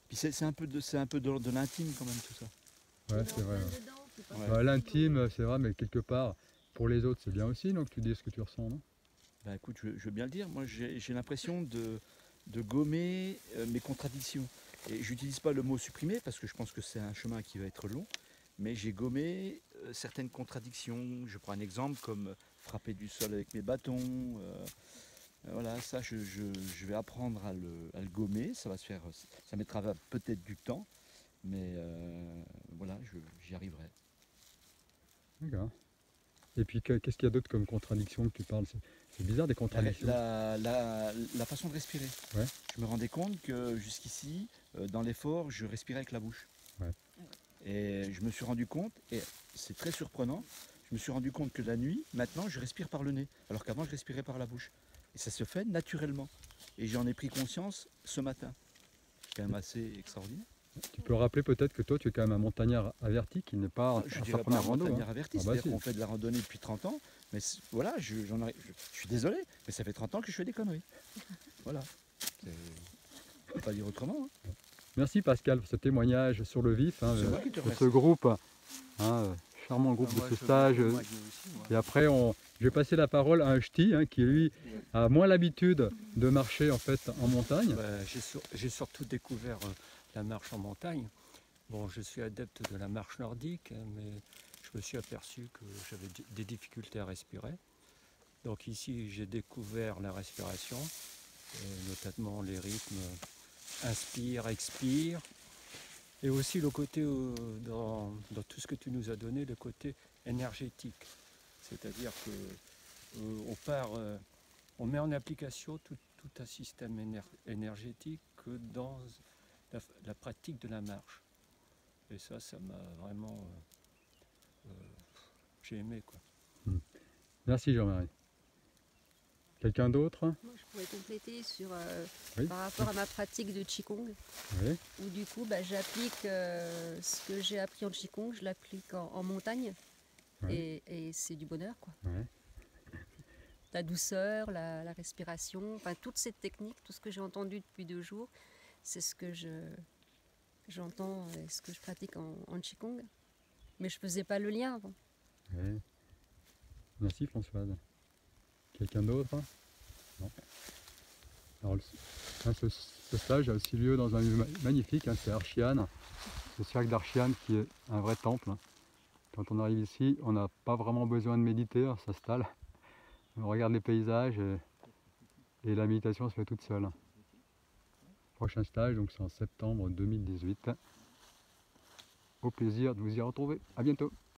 Puis c'est un peu de l'intime quand même tout ça. Ouais, c'est vrai. Ouais. Bah, l'intime, c'est vrai, mais quelque part, pour les autres, c'est bien aussi, donc tu dis ce que tu ressens, non? Bah écoute, je veux bien le dire, moi j'ai l'impression de gommer mes contradictions. Et j'utilise pas le mot supprimer parce que je pense que c'est un chemin qui va être long, mais j'ai gommé certaines contradictions. Je prends un exemple comme frapper du sol avec mes bâtons. Voilà, ça je vais apprendre à le gommer. Ça va se faire, ça mettra peut-être du temps, mais voilà, j'y arriverai. D'accord. Et puis, qu'est-ce qu'il y a d'autre comme contradiction que tu parles? C'est bizarre des contradictions. La façon de respirer. Ouais. Je me rendais compte que jusqu'ici, dans l'effort, je respirais avec la bouche. Ouais. Et je me suis rendu compte, et c'est très surprenant, je me suis rendu compte que la nuit, maintenant, je respire par le nez, alors qu'avant, je respirais par la bouche. Et ça se fait naturellement. Et j'en ai pris conscience ce matin. C'est quand même assez extraordinaire. Tu peux rappeler peut-être que toi, tu es quand même un montagnard averti qui n'est pas Je à ne sa dirais pas un première rando. Hein. montagnard averti, Ah bah c'est-à-dire si. qu'on fait de la randonnée depuis 30 ans, mais voilà, je suis désolé, mais ça fait 30 ans que je fais des conneries. Voilà. On ne peut pas dire autrement. Hein. Merci Pascal pour ce témoignage sur le vif C'est moi qui te de remercie. ce groupe, charmant groupe de ce stage. Et après, je vais passer la parole à un ch'ti qui lui a moins l'habitude de marcher en fait en montagne. Bah, j'ai surtout découvert la marche en montagne. Bon, je suis adepte de la marche nordique, mais je me suis aperçu que j'avais des difficultés à respirer. Donc ici, j'ai découvert la respiration, notamment les rythmes inspire, expire, et aussi le côté, dans tout ce que tu nous as donné, le côté énergétique. C'est-à-dire que on met en application tout un système énergétique que dans la pratique de la marche. Et ça m'a vraiment... j'ai aimé, quoi. Merci Jean-Marie. Quelqu'un d'autre? Moi, je pourrais compléter sur, Oui. par rapport à ma pratique de Qigong, Oui. où du coup, j'applique ce que j'ai appris en Qigong, je l'applique en montagne, Ouais. et c'est du bonheur, quoi. Ouais. La douceur, la respiration, enfin toute cette technique, tout ce que j'ai entendu depuis 2 jours, c'est ce que j'entends et ce que je pratique en Qigong. Mais je faisais pas le lien avant. Ouais. Merci Françoise. Quelqu'un d'autre? Non. Alors, ce stage a aussi lieu dans un lieu magnifique, c'est Archiane, le cercle d'Archiane qui est un vrai temple. Quand on arrive ici, on n'a pas vraiment besoin de méditer, on s'installe, on regarde les paysages et la méditation se fait toute seule. Prochain stage, donc c'est en septembre 2018. Au plaisir de vous y retrouver. À bientôt.